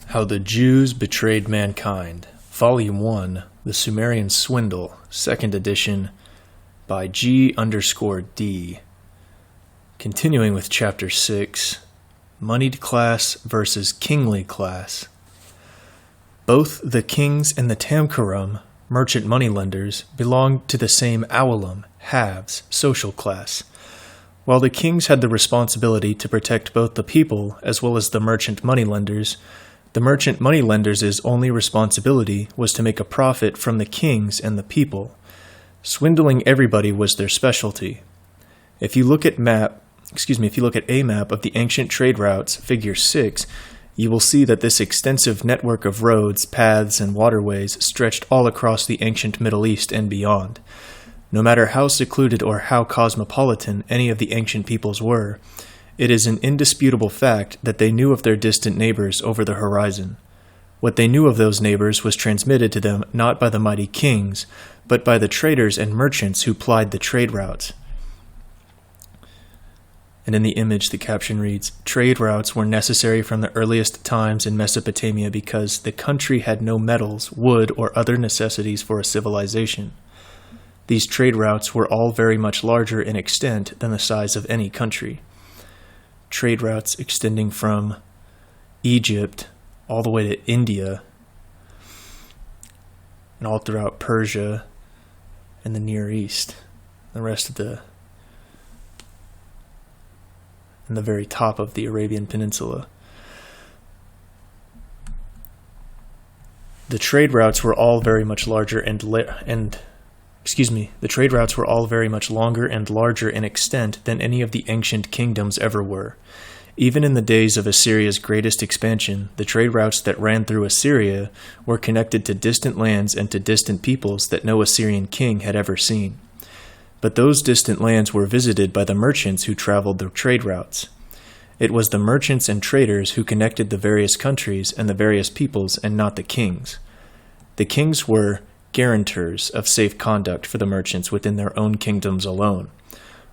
How the Jews Betrayed Mankind, Volume 1, The Sumerian Swindle, 2nd edition, by G_D. Continuing with Chapter 6, Moneyed Class versus Kingly Class. Both the kings and the Tamkarum, merchant moneylenders, belonged to the same Awalim, halves, social class. While the kings had the responsibility to protect both the people as well as the merchant moneylenders, the merchant moneylenders' only responsibility was to make a profit from the kings and the people. Swindling everybody was their specialty. If you look at a map of the ancient trade routes, Figure 6, you will see that this extensive network of roads, paths, and waterways stretched all across the ancient Middle East and beyond. No matter how secluded or how cosmopolitan any of the ancient peoples were, it is an indisputable fact that they knew of their distant neighbors over the horizon. What they knew of those neighbors was transmitted to them not by the mighty kings, but by the traders and merchants who plied the trade routes. And in the image, the caption reads, "Trade routes were necessary from the earliest times in Mesopotamia because the country had no metals, wood, or other necessities for a civilization. These trade routes were all very much larger in extent than the size of any country." Trade routes extending from Egypt all the way to India and all throughout Persia and the Near East, the very top of the Arabian Peninsula. The trade routes were all very much longer and larger in extent than any of the ancient kingdoms ever were. Even in the days of Assyria's greatest expansion, the trade routes that ran through Assyria were connected to distant lands and to distant peoples that no Assyrian king had ever seen. But those distant lands were visited by the merchants who traveled the trade routes. It was the merchants and traders who connected the various countries and the various peoples and not the kings. The kings were guarantors of safe conduct for the merchants within their own kingdoms alone.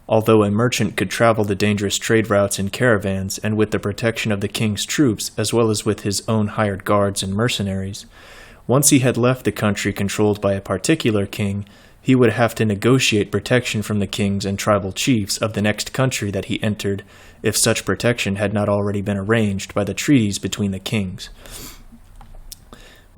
Although a merchant could travel the dangerous trade routes in caravans and with the protection of the king's troops as well as with his own hired guards and mercenaries, once he had left the country controlled by a particular king, he would have to negotiate protection from the kings and tribal chiefs of the next country that he entered if such protection had not already been arranged by the treaties between the kings.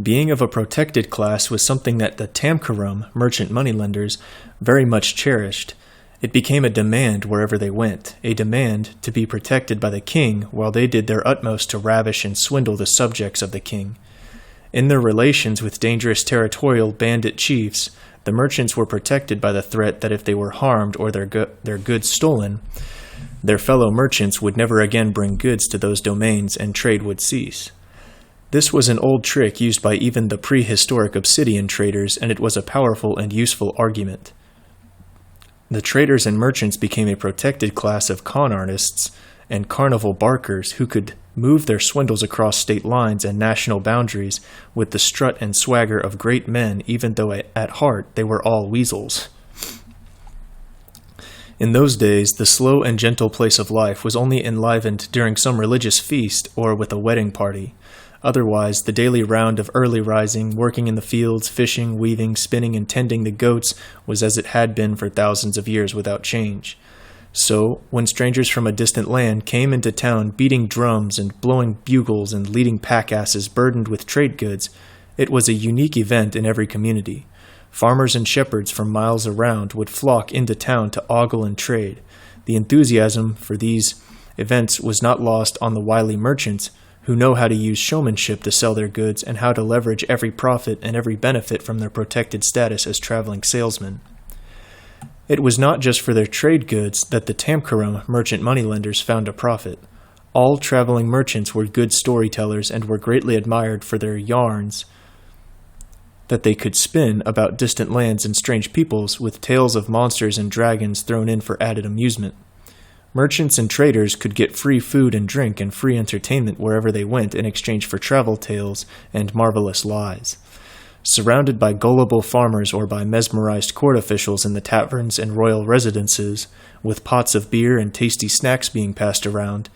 Being of a protected class was something that the Tamkarum, merchant moneylenders, very much cherished. It became a demand wherever they went, a demand to be protected by the king while they did their utmost to ravish and swindle the subjects of the king. In their relations with dangerous territorial bandit chiefs, the merchants were protected by the threat that if they were harmed or their goods stolen, their fellow merchants would never again bring goods to those domains and trade would cease. This was an old trick used by even the prehistoric obsidian traders, and it was a powerful and useful argument. The traders and merchants became a protected class of con artists and carnival barkers who could move their swindles across state lines and national boundaries with the strut and swagger of great men, even though at heart they were all weasels. In those days, the slow and gentle pace of life was only enlivened during some religious feast or with a wedding party. Otherwise, the daily round of early rising, working in the fields, fishing, weaving, spinning, and tending the goats was as it had been for thousands of years without change. So, when strangers from a distant land came into town beating drums and blowing bugles and leading pack-asses burdened with trade goods, it was a unique event in every community. Farmers and shepherds from miles around would flock into town to ogle and trade. The enthusiasm for these events was not lost on the wily merchants, who know how to use showmanship to sell their goods and how to leverage every profit and every benefit from their protected status as traveling salesmen. It was not just for their trade goods that the Tamkarum merchant moneylenders found a profit. All traveling merchants were good storytellers and were greatly admired for their yarns that they could spin about distant lands and strange peoples with tales of monsters and dragons thrown in for added amusement. Merchants and traders could get free food and drink and free entertainment wherever they went in exchange for travel tales and marvelous lies. Surrounded by gullible farmers or by mesmerized court officials in the taverns and royal residences, with pots of beer and tasty snacks being passed around,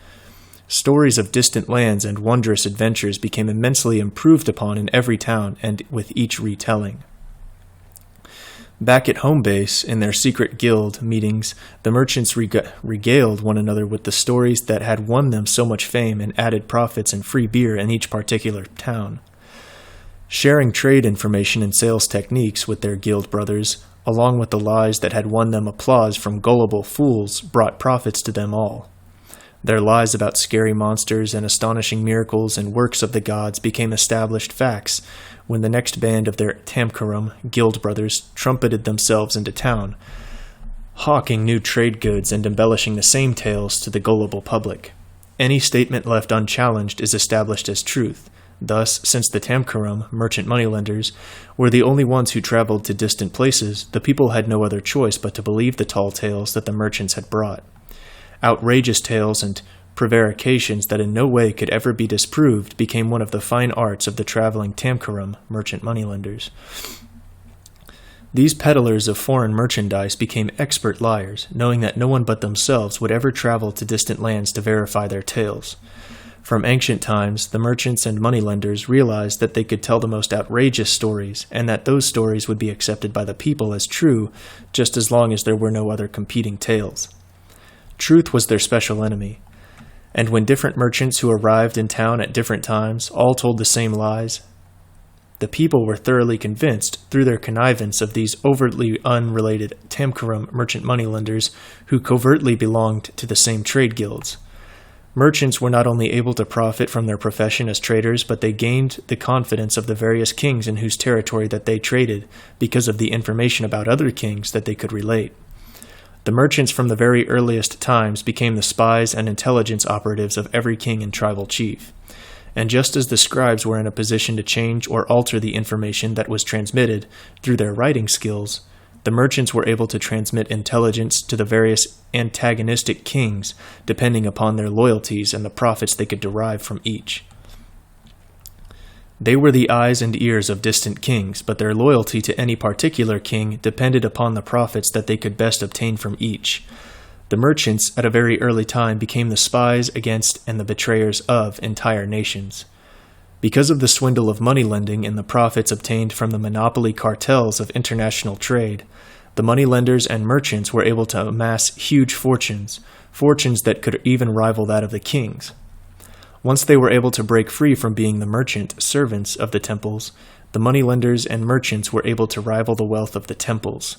Stories of distant lands and wondrous adventures became immensely improved upon in every town and with each retelling. Back at home base, in their secret guild meetings, the merchants regaled one another with the stories that had won them so much fame and added profits and free beer in each particular town. Sharing trade information and sales techniques with their guild brothers, along with the lies that had won them applause from gullible fools, brought profits to them all. Their lies about scary monsters and astonishing miracles and works of the gods became established facts when the next band of their Tamkarum guild brothers trumpeted themselves into town, hawking new trade goods and embellishing the same tales to the gullible public. Any statement left unchallenged is established as truth. Thus, since the Tamkarum, merchant moneylenders, were the only ones who traveled to distant places, the people had no other choice but to believe the tall tales that the merchants had brought. Outrageous tales and prevarications that in no way could ever be disproved became one of the fine arts of the traveling Tamkarum, merchant moneylenders. These peddlers of foreign merchandise became expert liars, knowing that no one but themselves would ever travel to distant lands to verify their tales. From ancient times, the merchants and moneylenders realized that they could tell the most outrageous stories, and that those stories would be accepted by the people as true, just as long as there were no other competing tales. Truth was their special enemy, and when different merchants who arrived in town at different times all told the same lies, the people were thoroughly convinced through their connivance of these overtly unrelated Tamkarum merchant moneylenders who covertly belonged to the same trade guilds. Merchants were not only able to profit from their profession as traders, but they gained the confidence of the various kings in whose territory that they traded because of the information about other kings that they could relate. The merchants from the very earliest times became the spies and intelligence operatives of every king and tribal chief. And just as the scribes were in a position to change or alter the information that was transmitted through their writing skills, the merchants were able to transmit intelligence to the various antagonistic kings depending upon their loyalties and the profits they could derive from each. They were the eyes and ears of distant kings, but their loyalty to any particular king depended upon the profits that they could best obtain from each. The merchants, at a very early time, became the spies against and the betrayers of entire nations. Because of the swindle of money lending and the profits obtained from the monopoly cartels of international trade, the moneylenders and merchants were able to amass huge fortunes that could even rival that of the kings. Once they were able to break free from being the merchant servants of the temples, the moneylenders and merchants were able to rival the wealth of the temples.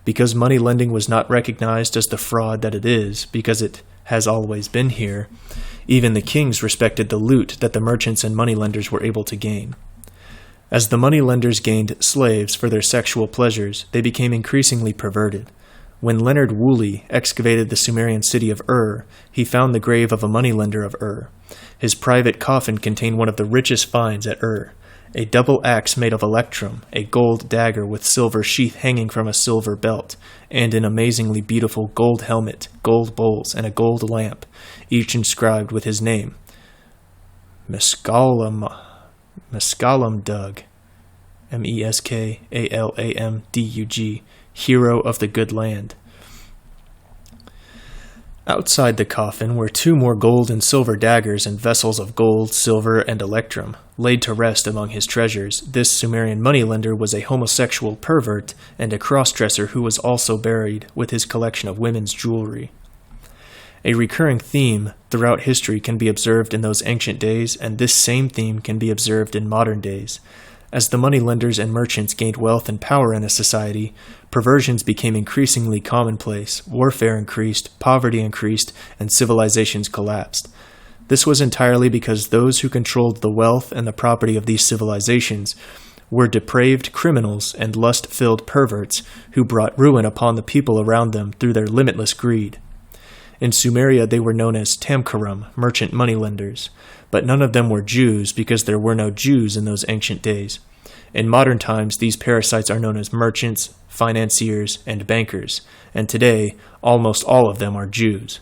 Because money lending was not recognized as the fraud that it is, because it has always been here, even the kings respected the loot that the merchants and moneylenders were able to gain. As the moneylenders gained slaves for their sexual pleasures, they became increasingly perverted. When Leonard Woolley excavated the Sumerian city of Ur, he found the grave of a moneylender of Ur. His private coffin contained one of the richest finds at Ur, a double axe made of electrum, a gold dagger with silver sheath hanging from a silver belt, and an amazingly beautiful gold helmet, gold bowls, and a gold lamp, each inscribed with his name. Mescalam Dug, Meskalamdug, hero of the good land. Outside the coffin were 2 more gold and silver daggers and vessels of gold, silver, and electrum. Laid to rest among his treasures, this Sumerian moneylender was a homosexual pervert and a cross-dresser who was also buried with his collection of women's jewelry. A recurring theme throughout history can be observed in those ancient days, and this same theme can be observed in modern days. As the moneylenders and merchants gained wealth and power in a society, perversions became increasingly commonplace, warfare increased, poverty increased, and civilizations collapsed. This was entirely because those who controlled the wealth and the property of these civilizations were depraved criminals and lust-filled perverts who brought ruin upon the people around them through their limitless greed. In Sumeria they were known as Tamkarum, merchant moneylenders, but none of them were Jews because there were no Jews in those ancient days. In modern times, these parasites are known as merchants, financiers, and bankers, and today, almost all of them are Jews.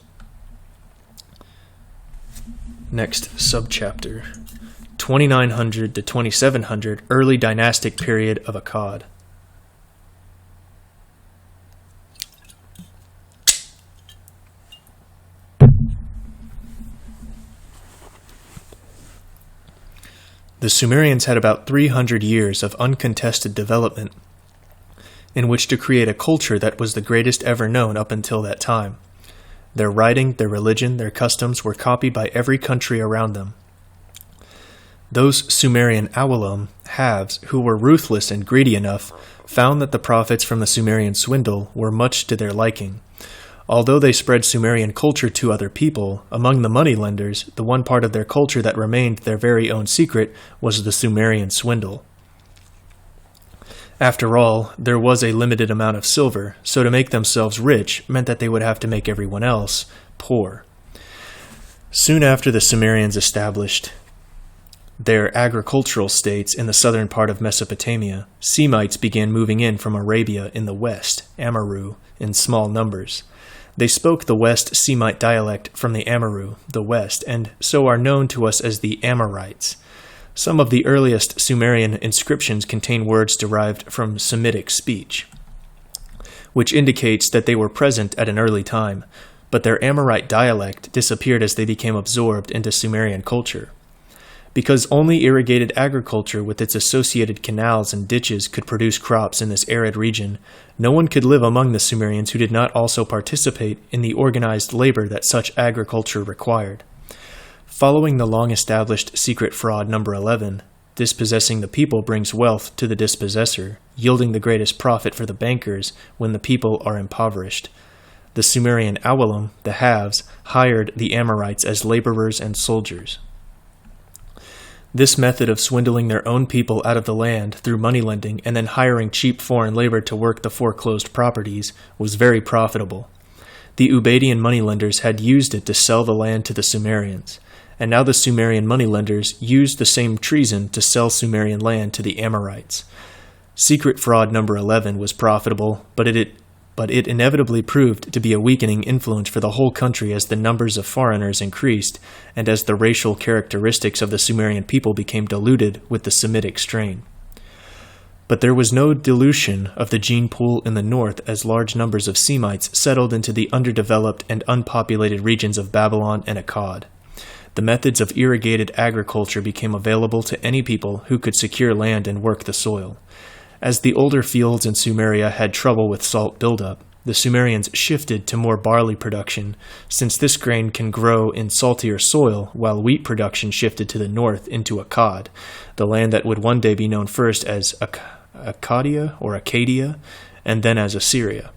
Next subchapter, 2900 to 2700 Early Dynastic Period of Akkad. The Sumerians had about 300 years of uncontested development in which to create a culture that was the greatest ever known up until that time. Their writing, their religion, their customs were copied by every country around them. Those Sumerian awalum, haves, who were ruthless and greedy enough, found that the profits from the Sumerian swindle were much to their liking. Although they spread Sumerian culture to other people, among the moneylenders, the one part of their culture that remained their very own secret was the Sumerian swindle. After all, there was a limited amount of silver, so to make themselves rich meant that they would have to make everyone else poor. Soon after the Sumerians established their agricultural states in the southern part of Mesopotamia, Semites began moving in from Arabia in the west, Amaru, in small numbers. They spoke the West Semite dialect from the Amaru, the west, and so are known to us as the Amorites. Some of the earliest Sumerian inscriptions contain words derived from Semitic speech, which indicates that they were present at an early time, but their Amorite dialect disappeared as they became absorbed into Sumerian culture. Because only irrigated agriculture with its associated canals and ditches could produce crops in this arid region, no one could live among the Sumerians who did not also participate in the organized labor that such agriculture required. Following the long-established secret fraud number 11, dispossessing the people brings wealth to the dispossessor, yielding the greatest profit for the bankers when the people are impoverished. The Sumerian awalum, the haves, hired the Amorites as laborers and soldiers. This method of swindling their own people out of the land through moneylending and then hiring cheap foreign labor to work the foreclosed properties was very profitable. The Ubaidian moneylenders had used it to sell the land to the Sumerians, and now the Sumerian moneylenders used the same treason to sell Sumerian land to the Amorites. Secret fraud number 11 was profitable, but it inevitably proved to be a weakening influence for the whole country as the numbers of foreigners increased and as the racial characteristics of the Sumerian people became diluted with the Semitic strain. But there was no dilution of the gene pool in the north as large numbers of Semites settled into the underdeveloped and unpopulated regions of Babylon and Akkad. The methods of irrigated agriculture became available to any people who could secure land and work the soil. As the older fields in Sumeria had trouble with salt buildup, the Sumerians shifted to more barley production, since this grain can grow in saltier soil, while wheat production shifted to the north into Akkad, the land that would one day be known first as Acadia, and then as Assyria.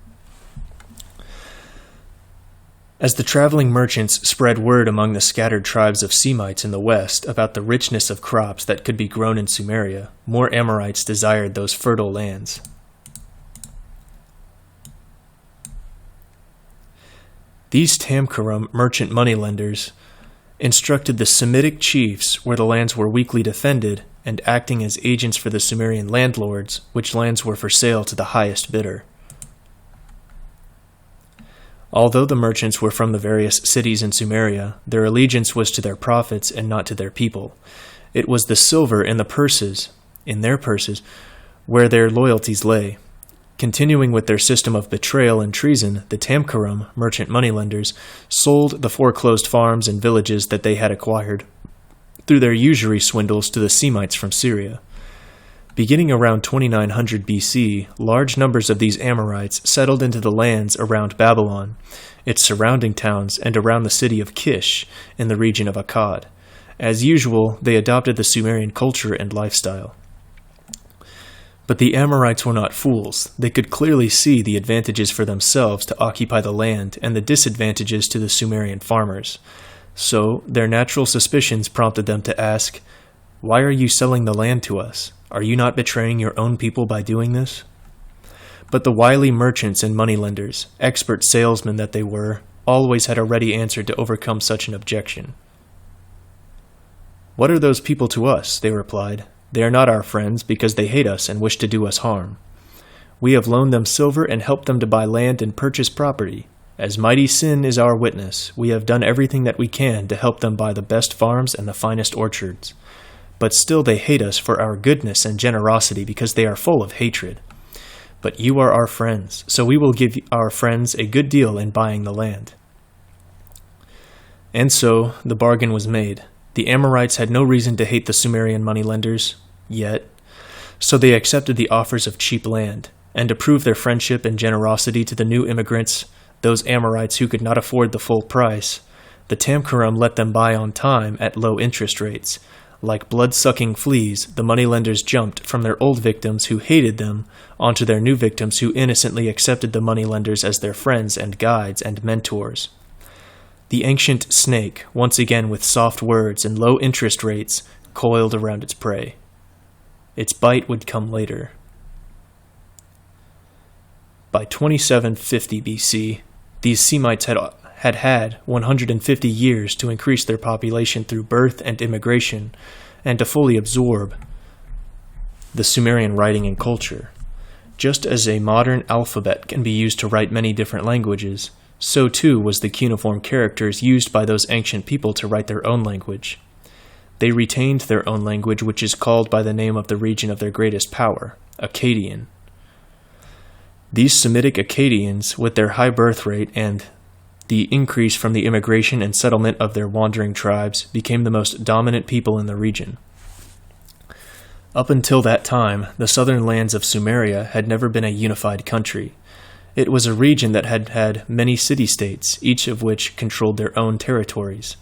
As the traveling merchants spread word among the scattered tribes of Semites in the west about the richness of crops that could be grown in Sumeria, more Amorites desired those fertile lands. These Tamkaram merchant moneylenders instructed the Semitic chiefs where the lands were weakly defended and acting as agents for the Sumerian landlords, which lands were for sale to the highest bidder. Although the merchants were from the various cities in Sumeria, their allegiance was to their profits and not to their people. It was the silver in their purses, where their loyalties lay. Continuing with their system of betrayal and treason, the Tamkaram, merchant moneylenders, sold the foreclosed farms and villages that they had acquired through their usury swindles to the Semites from Syria. Beginning around 2900 BC, large numbers of these Amorites settled into the lands around Babylon, its surrounding towns, and around the city of Kish in the region of Akkad. As usual, they adopted the Sumerian culture and lifestyle. But the Amorites were not fools. They could clearly see the advantages for themselves to occupy the land and the disadvantages to the Sumerian farmers. So, their natural suspicions prompted them to ask, "Why are you selling the land to us? Are you not betraying your own people by doing this?" But the wily merchants and moneylenders, expert salesmen that they were, always had a ready answer to overcome such an objection. "What are those people to us?" they replied. "They are not our friends because they hate us and wish to do us harm. We have loaned them silver and helped them to buy land and purchase property. As mighty sin is our witness, we have done everything that we can to help them buy the best farms and the finest orchards. But still they hate us for our goodness and generosity because they are full of hatred. But you are our friends, so we will give our friends a good deal in buying the land." And so the bargain was made. The Amorites had no reason to hate the Sumerian moneylenders, yet, so they accepted the offers of cheap land, and to prove their friendship and generosity to the new immigrants, those Amorites who could not afford the full price, the Tamkaram let them buy on time at low interest rates. Like blood-sucking fleas, the moneylenders jumped from their old victims who hated them onto their new victims who innocently accepted the moneylenders as their friends and guides and mentors. The ancient snake, once again with soft words and low interest rates, coiled around its prey. Its bite would come later. By 2750 BC, these Semites had 150 years to increase their population through birth and immigration, and to fully absorb the Sumerian writing and culture. Just as a modern alphabet can be used to write many different languages, so too was the cuneiform characters used by those ancient people to write their own language. They retained their own language, which is called by the name of the region of their greatest power, Akkadian. These Semitic Akkadians, with their high birth rate and the increase from the immigration and settlement of their wandering tribes, became the most dominant people in the region. Up until that time, the southern lands of Sumeria had never been a unified country. It was a region that had had many city-states, each of which controlled their own territories.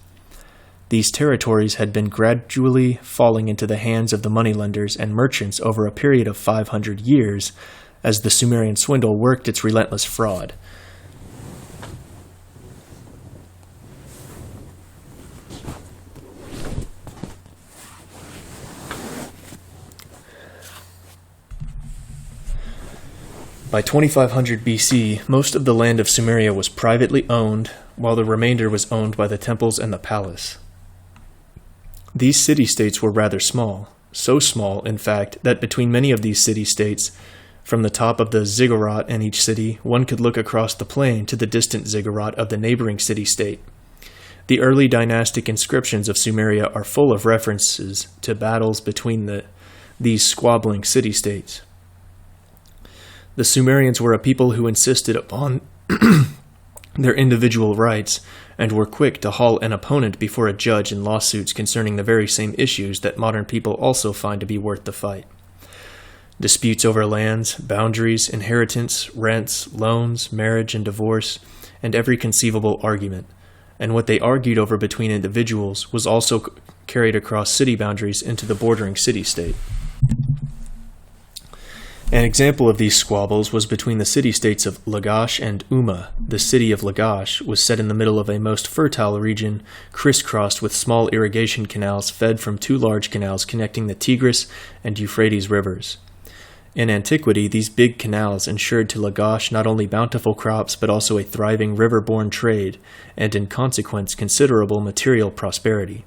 These territories had been gradually falling into the hands of the moneylenders and merchants over a period of 500 years as the Sumerian swindle worked its relentless fraud. By 2500 BC, most of the land of Sumeria was privately owned, while the remainder was owned by the temples and the palace. These city-states were rather small, so small, in fact, that between many of these city-states, from the top of the ziggurat in each city, one could look across the plain to the distant ziggurat of the neighboring city-state. The early dynastic inscriptions of Sumeria are full of references to battles between these squabbling city-states. The Sumerians were a people who insisted upon their individual rights and were quick to haul an opponent before a judge in lawsuits concerning the very same issues that modern people also find to be worth the fight. Disputes over lands, boundaries, inheritance, rents, loans, marriage and divorce, and every conceivable argument, and what they argued over between individuals was also carried across city boundaries into the bordering city-state. An example of these squabbles was between the city-states of Lagash and Umma. The city of Lagash was set in the middle of a most fertile region, crisscrossed with small irrigation canals fed from two large canals connecting the Tigris and Euphrates rivers. In antiquity, these big canals ensured to Lagash not only bountiful crops but also a thriving river-borne trade, and in consequence considerable material prosperity.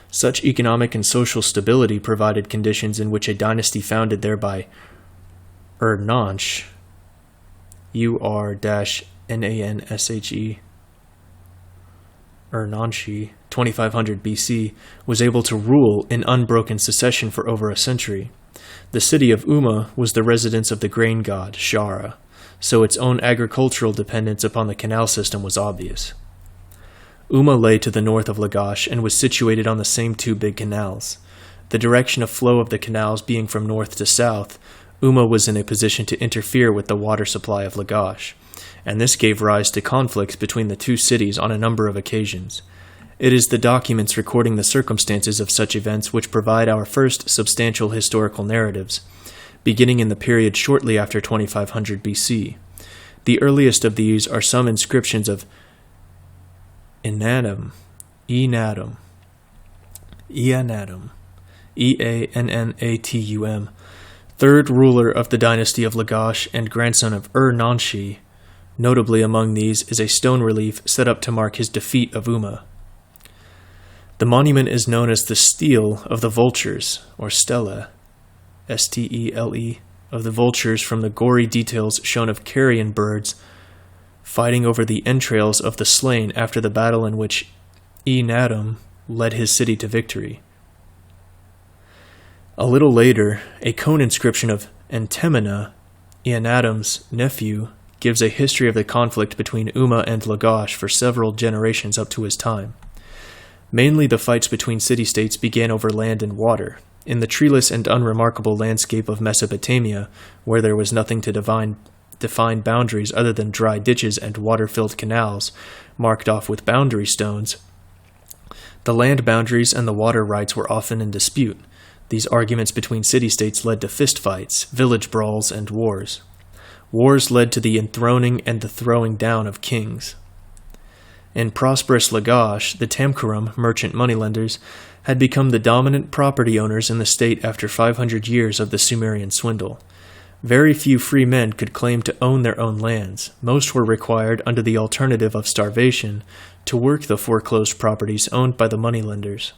Such economic and social stability provided conditions in which a dynasty founded there by Ur-Nanshe, U-R-N-A-N-S-H-E, Ur-Nanshe, 2500 BC, was able to rule in unbroken succession for over a century. The city of Umma was the residence of the grain god, Shara, so its own agricultural dependence upon the canal system was obvious. Umma lay to the north of Lagash and was situated on the same two big canals. The direction of flow of the canals being from north to south, Umma was in a position to interfere with the water supply of Lagash, and this gave rise to conflicts between the two cities on a number of occasions. It is the documents recording the circumstances of such events which provide our first substantial historical narratives, beginning in the period shortly after 2500 BC. The earliest of these are some inscriptions of Eannatum, Eannatum, E-A-N-N-A-T-U-M, third ruler of the dynasty of Lagash and grandson of Ur-Nanshe. Notably among these is a stone relief set up to mark his defeat of Umma. The monument is known as the Stele of the Vultures, or Stele, S-T-E-L-E, of the vultures from the gory details shown of carrion birds fighting over the entrails of the slain after the battle in which Eannatum led his city to victory. A little later, a cone inscription of Entemena, Eannatum's nephew, gives a history of the conflict between Umma and Lagash for several generations up to his time. Mainly the fights between city-states began over land and water. In the treeless and unremarkable landscape of Mesopotamia, where there was nothing to define boundaries other than dry ditches and water-filled canals marked off with boundary stones, the land boundaries and the water rights were often in dispute. These arguments between city-states led to fistfights, village brawls, and wars. Wars led to the enthroning and the throwing down of kings. In prosperous Lagash, the Tamkuram, merchant moneylenders, had become the dominant property owners in the state after 500 years of the Sumerian swindle. Very few free men could claim to own their own lands. Most were required, under the alternative of starvation, to work the foreclosed properties owned by the moneylenders.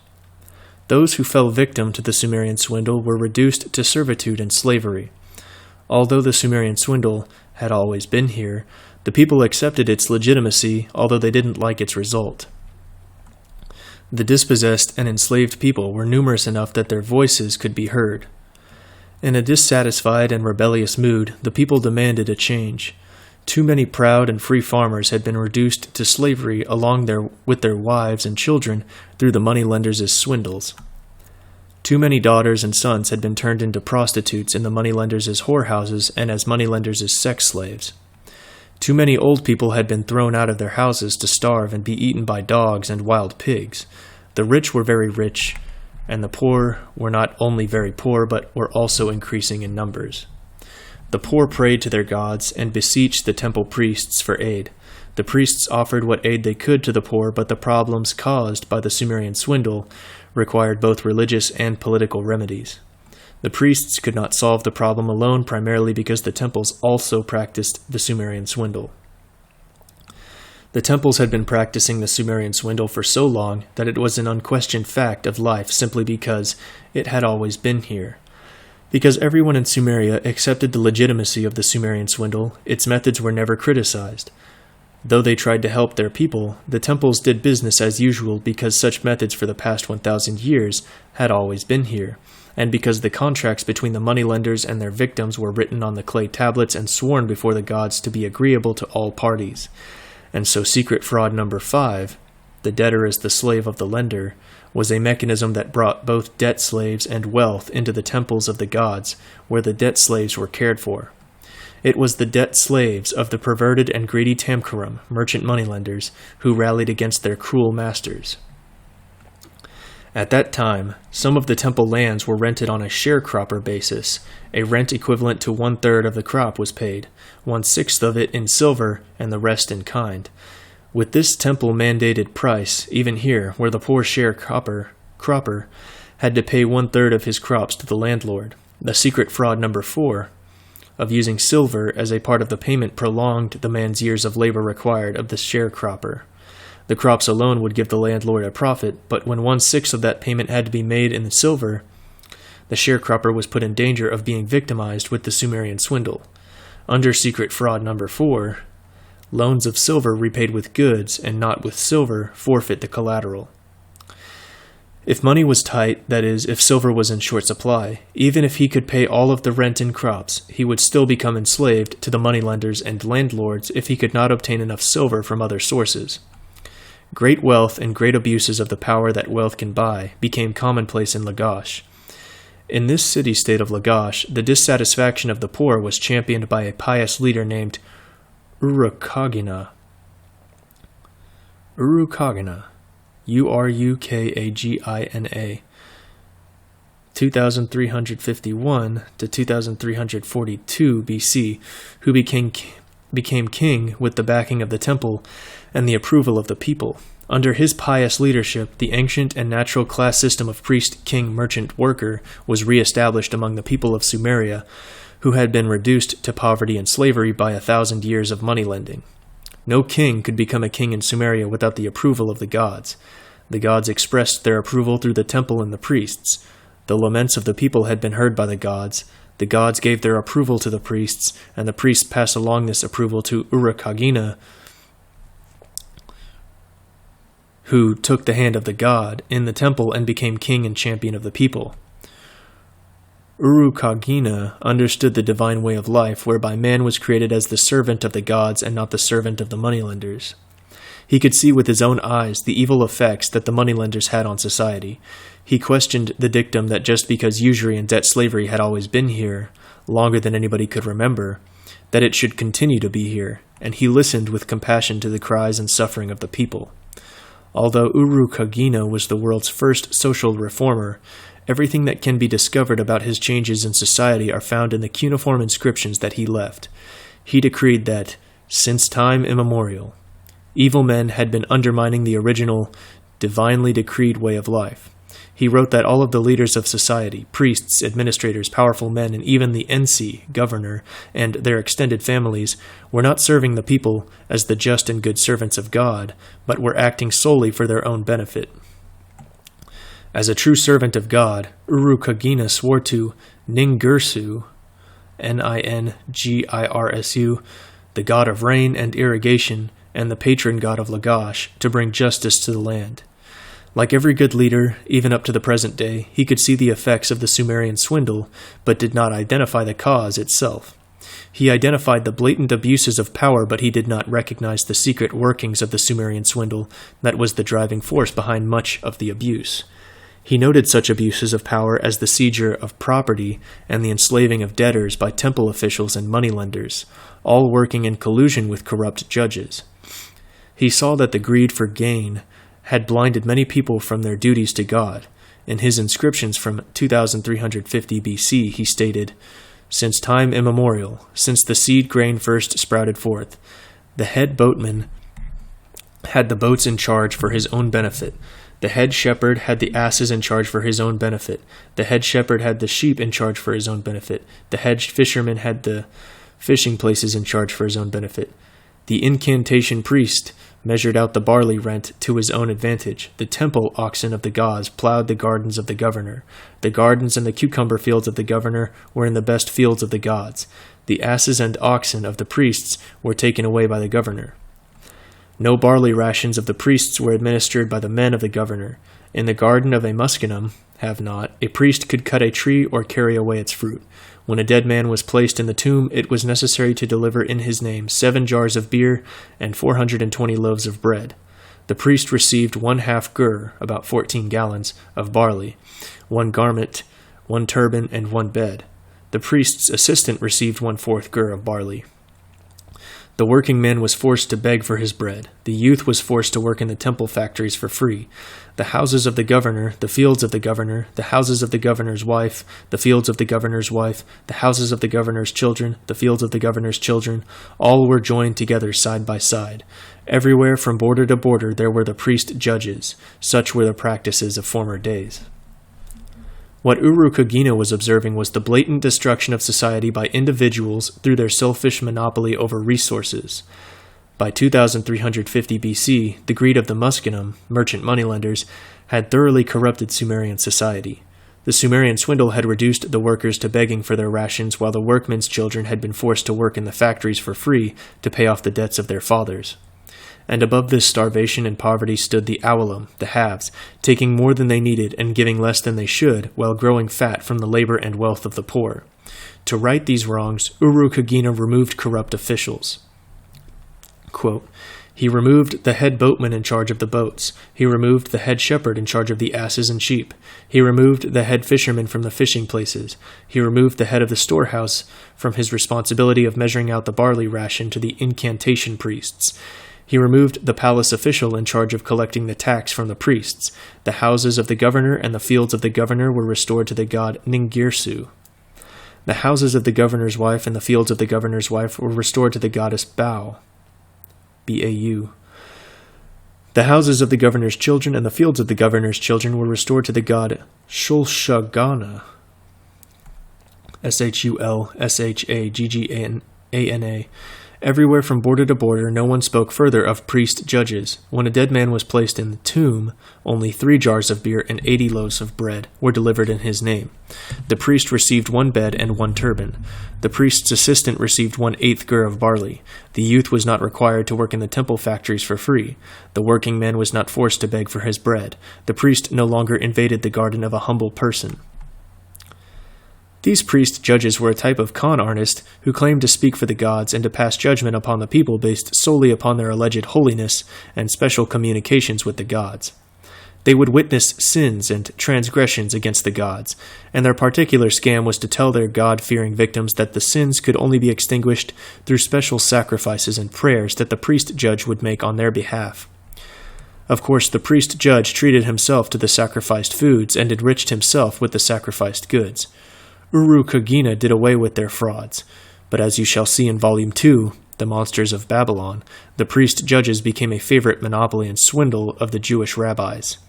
Those who fell victim to the Sumerian swindle were reduced to servitude and slavery. Although the Sumerian swindle had always been here, the people accepted its legitimacy, although they didn't like its result. The dispossessed and enslaved people were numerous enough that their voices could be heard. In a dissatisfied and rebellious mood, the people demanded a change. Too many proud and free farmers had been reduced to slavery with their wives and children through the moneylenders' swindles. Too many daughters and sons had been turned into prostitutes in the moneylenders' whorehouses and as moneylenders' sex slaves. Too many old people had been thrown out of their houses to starve and be eaten by dogs and wild pigs. The rich were very rich, and the poor were not only very poor, but were also increasing in numbers. The poor prayed to their gods and beseeched the temple priests for aid. The priests offered what aid they could to the poor, but the problems caused by the Sumerian swindle required both religious and political remedies. The priests could not solve the problem alone, primarily because the temples also practiced the Sumerian swindle. The temples had been practicing the Sumerian swindle for so long that it was an unquestioned fact of life simply because it had always been here. Because everyone in Sumeria accepted the legitimacy of the Sumerian swindle, its methods were never criticized. Though they tried to help their people, the temples did business as usual because such methods for the past 1,000 years had always been here, and because the contracts between the moneylenders and their victims were written on the clay tablets and sworn before the gods to be agreeable to all parties. And so secret fraud number 5, the debtor is the slave of the lender, was a mechanism that brought both debt slaves and wealth into the temples of the gods, where the debt slaves were cared for. It was the debt slaves of the perverted and greedy Tamkuram, merchant moneylenders, who rallied against their cruel masters. At that time, some of the temple lands were rented on a sharecropper basis. A rent equivalent to 1/3 of the crop was paid, 1/6 of it in silver, and the rest in kind. With this temple-mandated price, even here, where the poor sharecropper had to pay 1/3 of his crops to the landlord, the secret fraud number 4, of using silver as a part of the payment prolonged the man's years of labor required of the sharecropper. The crops alone would give the landlord a profit, but when 1/6 of that payment had to be made in the silver, the sharecropper was put in danger of being victimized with the Sumerian swindle. Under secret fraud number 4, loans of silver repaid with goods and not with silver forfeit the collateral. If money was tight, that is, if silver was in short supply, even if he could pay all of the rent and crops, he would still become enslaved to the moneylenders and landlords if he could not obtain enough silver from other sources. Great wealth and great abuses of the power that wealth can buy became commonplace in Lagash. In this city-state of Lagash, the dissatisfaction of the poor was championed by a pious leader named Urukagina. Urukagina. Urukagina. 2351 to 2342 BC, who became king with the backing of the temple and the approval of the people. Under his pious leadership, the ancient and natural class system of priest, king, merchant, worker was re-established among the people of Sumeria, who had been reduced to poverty and slavery by 1,000 years of money lending. No king could become a king in Sumeria without the approval of the gods. The gods expressed their approval through the temple and the priests. The laments of the people had been heard by the gods. The gods gave their approval to the priests, and the priests passed along this approval to Urukagina, who took the hand of the god in the temple and became king and champion of the people. Urukagina understood the divine way of life, whereby man was created as the servant of the gods and not the servant of the moneylenders. He could see with his own eyes the evil effects that the moneylenders had on society. He questioned the dictum that just because usury and debt slavery had always been here, longer than anybody could remember, that it should continue to be here, and he listened with compassion to the cries and suffering of the people. Although Urukagina was the world's first social reformer, everything that can be discovered about his changes in society are found in the cuneiform inscriptions that he left. He decreed that, since time immemorial, evil men had been undermining the original, divinely decreed way of life. He wrote that all of the leaders of society, priests, administrators, powerful men, and even the NC, governor, and their extended families, were not serving the people as the just and good servants of God, but were acting solely for their own benefit. As a true servant of God, Urukagina swore to Ningirsu, Ningirsu, the god of rain and irrigation, and the patron god of Lagash, to bring justice to the land. Like every good leader, even up to the present day, he could see the effects of the Sumerian swindle, but did not identify the cause itself. He identified the blatant abuses of power, but he did not recognize the secret workings of the Sumerian swindle that was the driving force behind much of the abuse. He noted such abuses of power as the seizure of property and the enslaving of debtors by temple officials and moneylenders, all working in collusion with corrupt judges. He saw that the greed for gain had blinded many people from their duties to God. In his inscriptions from 2350 BC, he stated, "Since time immemorial, since the seed grain first sprouted forth, the head boatman had the boats in charge for his own benefit. The head shepherd had the asses in charge for his own benefit. The head shepherd had the sheep in charge for his own benefit. The head fisherman had the fishing places in charge for his own benefit. The incantation priest measured out the barley rent to his own advantage. The temple oxen of the gods plowed the gardens of the governor. The gardens and the cucumber fields of the governor were in the best fields of the gods. The asses and oxen of the priests were taken away by the governor. No barley rations of the priests were administered by the men of the governor. In the garden of a muscanum, a priest could cut a tree or carry away its fruit. When a dead man was placed in the tomb, it was necessary to deliver in his name 7 jars of beer and 420 loaves of bread. The priest received 1/2 gur, about 14 gallons, of barley, 1 garment, 1 turban, and 1 bed. The priest's assistant received 1/4 gur of barley. The working man was forced to beg for his bread. The youth was forced to work in the temple factories for free. The houses of the governor, the fields of the governor, the houses of the governor's wife, the fields of the governor's wife, the houses of the governor's children, the fields of the governor's children, all were joined together side by side. Everywhere from border to border there were the priest judges. Such were the practices of former days. What Urukagina was observing was the blatant destruction of society by individuals through their selfish monopoly over resources. By 2350 BC, the greed of the muscanum, merchant moneylenders, had thoroughly corrupted Sumerian society. The Sumerian swindle had reduced the workers to begging for their rations, while the workmen's children had been forced to work in the factories for free to pay off the debts of their fathers. And above this starvation and poverty stood the awalum, the haves, taking more than they needed and giving less than they should, while growing fat from the labor and wealth of the poor. To right these wrongs, Urukagina removed corrupt officials. Quote, "He removed the head boatman in charge of the boats. He removed the head shepherd in charge of the asses and sheep. He removed the head fisherman from the fishing places. He removed the head of the storehouse from his responsibility of measuring out the barley ration to the incantation priests. He removed the palace official in charge of collecting the tax from the priests. The houses of the governor and the fields of the governor were restored to the god Ningirsu. The houses of the governor's wife and the fields of the governor's wife were restored to the goddess Bau, B-A-U. The houses of the governor's children and the fields of the governor's children were restored to the god Shulshagana, Shulshaggana. Everywhere from border to border, no one spoke further of priest judges. When a dead man was placed in the tomb, only 3 jars of beer and 80 loaves of bread were delivered in his name. The priest received 1 bed and 1 turban. The priest's assistant received 1/8 gur of barley. The youth was not required to work in the temple factories for free. The working man was not forced to beg for his bread. The priest no longer invaded the garden of a humble person. These priest-judges were a type of con artist who claimed to speak for the gods and to pass judgment upon the people based solely upon their alleged holiness and special communications with the gods. They would witness sins and transgressions against the gods, and their particular scam was to tell their God-fearing victims that the sins could only be extinguished through special sacrifices and prayers that the priest-judge would make on their behalf. Of course, the priest-judge treated himself to the sacrificed foods and enriched himself with the sacrificed goods. Urukagina did away with their frauds, but as you shall see in Volume 2, The Monsters of Babylon, the priest-judges became a favorite monopoly and swindle of the Jewish rabbis.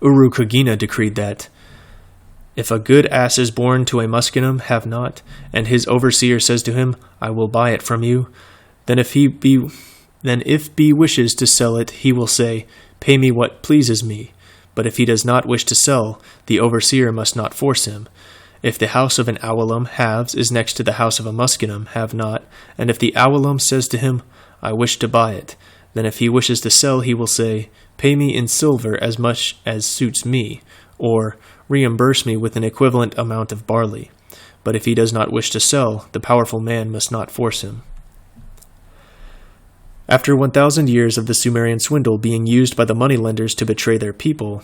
Urukagina decreed that, "If a good ass is born to a Muscanim, have not, and his overseer says to him, 'I will buy it from you,' then if B wishes to sell it, he will say, 'Pay me what pleases me.' But if he does not wish to sell, the overseer must not force him. If the house of an Awalam halves is next to the house of a Muscanim, have not, and if the Awalam says to him, 'I wish to buy it,' then if he wishes to sell, he will say, 'Pay me in silver as much as suits me,' or 'Reimburse me with an equivalent amount of barley.' But if he does not wish to sell, the powerful man must not force him." After 1,000 years of the Sumerian swindle being used by the moneylenders to betray their people,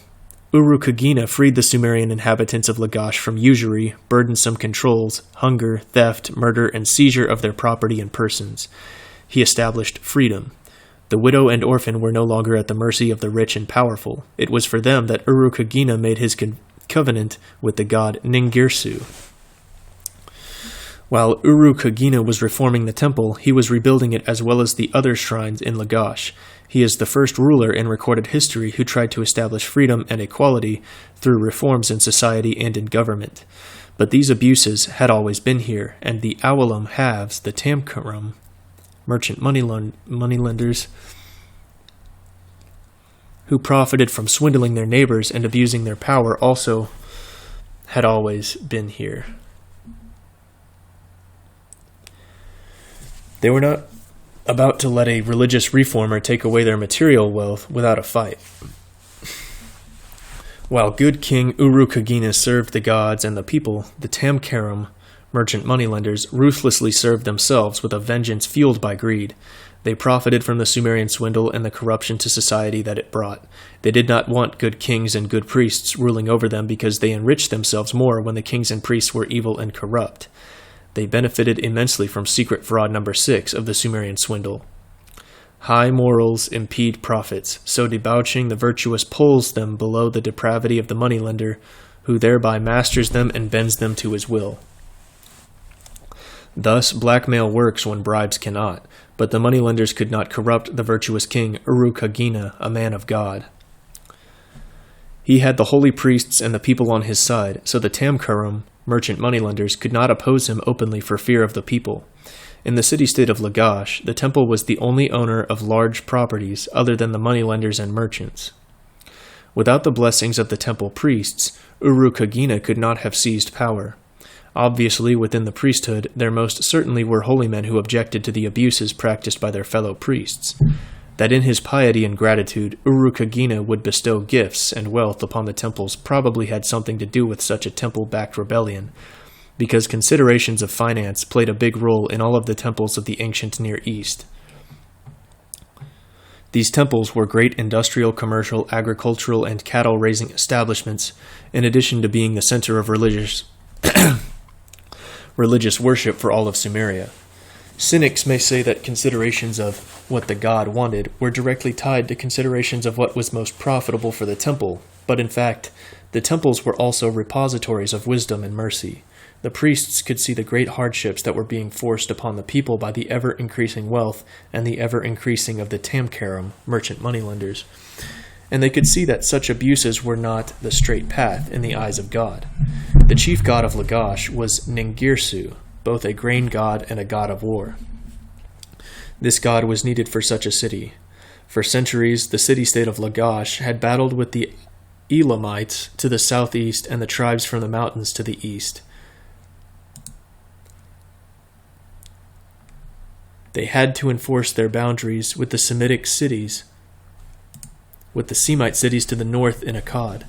Urukagina freed the Sumerian inhabitants of Lagash from usury, burdensome controls, hunger, theft, murder, and seizure of their property and persons. He established freedom. The widow and orphan were no longer at the mercy of the rich and powerful. It was for them that Urukagina made his covenant with the god Ningirsu. While Urukagina was reforming the temple, he was rebuilding it as well as the other shrines in Lagash. He is the first ruler in recorded history who tried to establish freedom and equality through reforms in society and in government. But these abuses had always been here, and the Awalam halves, the Tamkaram, merchant moneylenders, who profited from swindling their neighbors and abusing their power, also had always been here. They were not about to let a religious reformer take away their material wealth without a fight. While good King Urukagina served the gods and the people, the Tamkaram, merchant moneylenders, ruthlessly served themselves with a vengeance fueled by greed. They profited from the Sumerian swindle and the corruption to society that it brought. They did not want good kings and good priests ruling over them because they enriched themselves more when the kings and priests were evil and corrupt. They benefited immensely from secret fraud number 6 of the Sumerian swindle. High morals impede profits, so debauching the virtuous pulls them below the depravity of the moneylender, who thereby masters them and bends them to his will. Thus, blackmail works when bribes cannot, but the moneylenders could not corrupt the virtuous king Urukagina, a man of God. He had the holy priests and the people on his side, so the Tamkaram, merchant moneylenders, could not oppose him openly for fear of the people. In the city-state of Lagash, the temple was the only owner of large properties other than the moneylenders and merchants. Without the blessings of the temple priests, Urukagina could not have seized power. Obviously, within the priesthood, there most certainly were holy men who objected to the abuses practiced by their fellow priests. That in his piety and gratitude, Urukagina would bestow gifts and wealth upon the temples probably had something to do with such a temple-backed rebellion, because considerations of finance played a big role in all of the temples of the ancient Near East. These temples were great industrial, commercial, agricultural, and cattle-raising establishments, in addition to being the center of religious worship for all of Sumeria. Cynics may say that considerations of what the god wanted were directly tied to considerations of what was most profitable for the temple, but in fact, the temples were also repositories of wisdom and mercy. The priests could see the great hardships that were being forced upon the people by the ever-increasing wealth and the ever-increasing of the Tamkaram, merchant moneylenders, and they could see that such abuses were not the straight path in the eyes of God. The chief god of Lagash was Ningirsu, both a grain god and a god of war. This god was needed for such a city. For centuries, the city-state of Lagash had battled with the Elamites to the southeast and the tribes from the mountains to the east. They had to enforce their boundaries with the Semitic cities, with the Semite cities to the north in Akkad.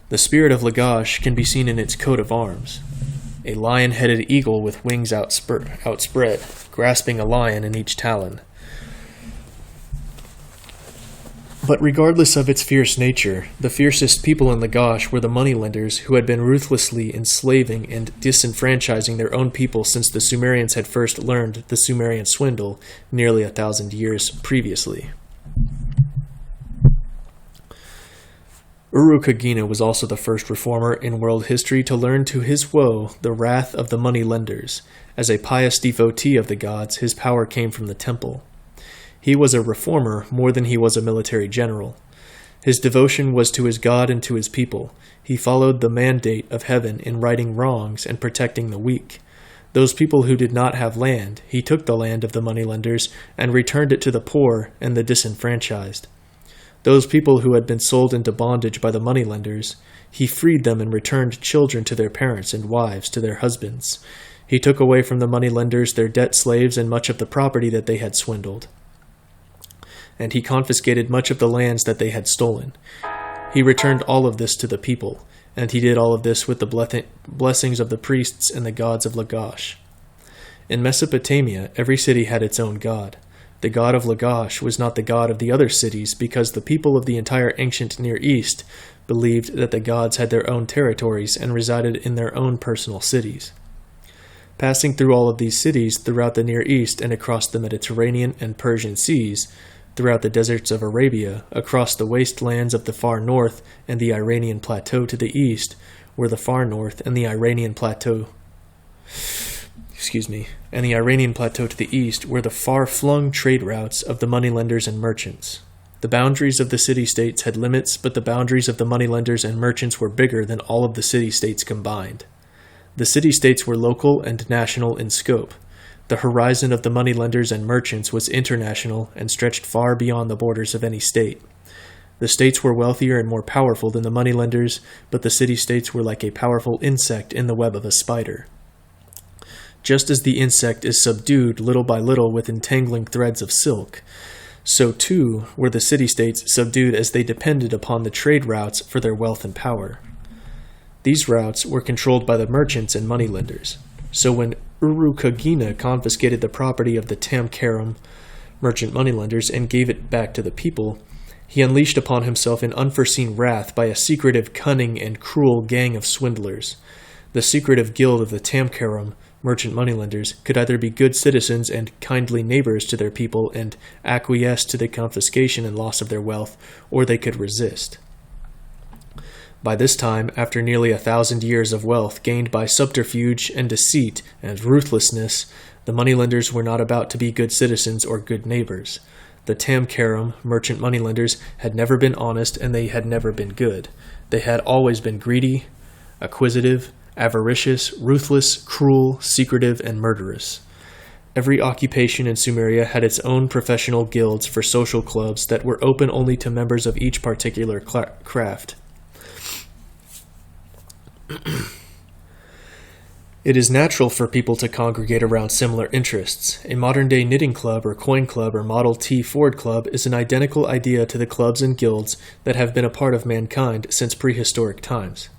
The spirit of Lagash can be seen in its coat of arms, a lion-headed eagle with wings outspread, grasping a lion in each talon. But regardless of its fierce nature, the fiercest people in Lagash were the moneylenders who had been ruthlessly enslaving and disenfranchising their own people since the Sumerians had first learned the Sumerian swindle nearly 1,000 years previously. Urukagina was also the first reformer in world history to learn to his woe the wrath of the moneylenders. As a pious devotee of the gods, his power came from the temple. He was a reformer more than he was a military general. His devotion was to his God and to his people. He followed the mandate of heaven in righting wrongs and protecting the weak. Those people who did not have land, he took the land of the moneylenders and returned it to the poor and the disenfranchised. Those people who had been sold into bondage by the moneylenders, he freed them and returned children to their parents and wives to their husbands. He took away from the moneylenders their debt slaves and much of the property that they had swindled. And he confiscated much of the lands that they had stolen. He returned all of this to the people, and he did all of this with the blessings of the priests and the gods of Lagash. In Mesopotamia, every city had its own god. The god of Lagash was not the god of the other cities because the people of the entire ancient Near East believed that the gods had their own territories and resided in their own personal cities. Passing through all of these cities throughout the Near East and across the Mediterranean and Persian seas, throughout the deserts of Arabia, across the wastelands of the far north and the Iranian plateau to the east, were the far north and the Iranian plateau to the east were the far-flung trade routes of the moneylenders and merchants. The boundaries of the city-states had limits, but the boundaries of the moneylenders and merchants were bigger than all of the city-states combined. The city-states were local and national in scope. The horizon of the moneylenders and merchants was international and stretched far beyond the borders of any state. The states were wealthier and more powerful than the moneylenders, but the city-states were like a powerful insect in the web of a spider. Just as the insect is subdued little by little with entangling threads of silk, so too were the city-states subdued as they depended upon the trade routes for their wealth and power. These routes were controlled by the merchants and moneylenders. So when Urukagina confiscated the property of the Tamkaram merchant moneylenders and gave it back to the people, he unleashed upon himself an unforeseen wrath by a secretive, cunning, and cruel gang of swindlers. The secretive guild of the Tamkaram merchant moneylenders could either be good citizens and kindly neighbors to their people and acquiesce to the confiscation and loss of their wealth, or they could resist. By this time, after nearly 1,000 years of wealth gained by subterfuge and deceit and ruthlessness, the moneylenders were not about to be good citizens or good neighbors. The Tamkaram merchant moneylenders had never been honest and they had never been good. They had always been greedy, acquisitive, avaricious, ruthless, cruel, secretive, and murderous. Every occupation in Sumeria had its own professional guilds for social clubs that were open only to members of each particular craft. It is natural for people to congregate around similar interests. A modern-day knitting club or coin club or Model T Ford club is an identical idea to the clubs and guilds that have been a part of mankind since prehistoric times.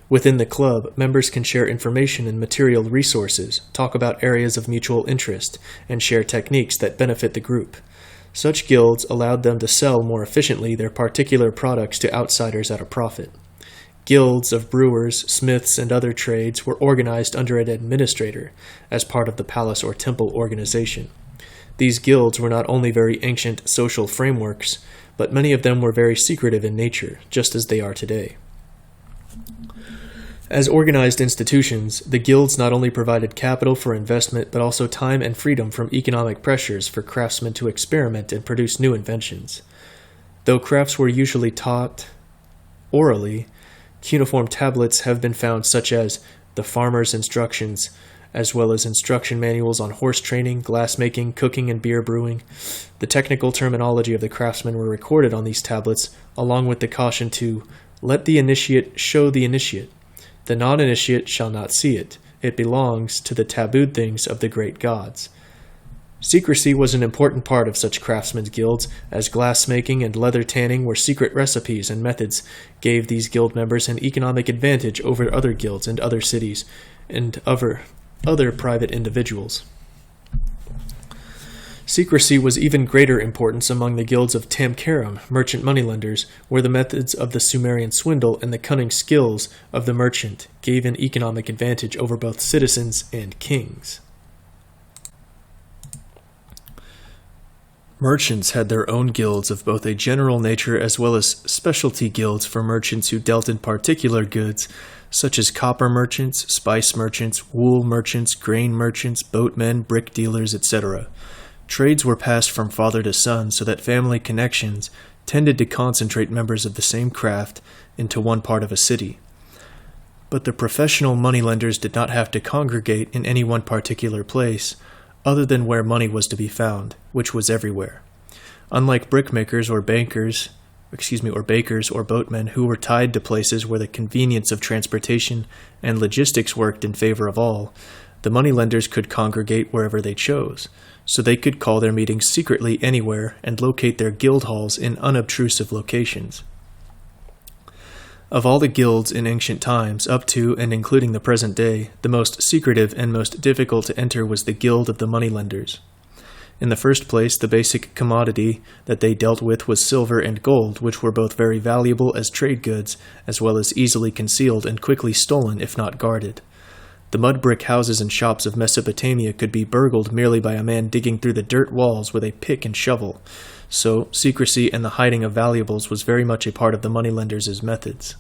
Within the club, members can share information and material resources, talk about areas of mutual interest, and share techniques that benefit the group. Such guilds allowed them to sell more efficiently their particular products to outsiders at a profit. Guilds of brewers, smiths, and other trades were organized under an administrator, as part of the palace or temple organization. These guilds were not only very ancient social frameworks, but many of them were very secretive in nature, just as they are today. As organized institutions, the guilds not only provided capital for investment, but also time and freedom from economic pressures for craftsmen to experiment and produce new inventions. Though crafts were usually taught orally, cuneiform tablets have been found such as the farmer's instructions, as well as instruction manuals on horse training, glassmaking, cooking, and beer brewing. The technical terminology of the craftsmen were recorded on these tablets, along with the caution to let the initiate show the initiate. The non-initiate shall not see it. It belongs to the tabooed things of the great gods. Secrecy was an important part of such craftsmen's guilds, as glassmaking and leather tanning were secret recipes and methods gave these guild members an economic advantage over other guilds and other cities and other private individuals. Secrecy was even greater importance among the guilds of Tamkaram, merchant moneylenders, where the methods of the Sumerian swindle and the cunning skills of the merchant gave an economic advantage over both citizens and kings. Merchants had their own guilds of both a general nature as well as specialty guilds for merchants who dealt in particular goods, such as copper merchants, spice merchants, wool merchants, grain merchants, boatmen, brick dealers, etc. Trades were passed from father to son so that family connections tended to concentrate members of the same craft into one part of a city. But the professional moneylenders did not have to congregate in any one particular place, other than where money was to be found, which was everywhere. Unlike brickmakers or bakers or boatmen who were tied to places where the convenience of transportation and logistics worked in favor of all, the moneylenders could congregate wherever they chose, so they could call their meetings secretly anywhere and locate their guild halls in unobtrusive locations. Of all the guilds in ancient times, up to and including the present day, the most secretive and most difficult to enter was the guild of the moneylenders. In the first place, the basic commodity that they dealt with was silver and gold, which were both very valuable as trade goods, as well as easily concealed and quickly stolen if not guarded. The mud brick houses and shops of Mesopotamia could be burgled merely by a man digging through the dirt walls with a pick and shovel, so secrecy and the hiding of valuables was very much a part of the moneylenders' methods.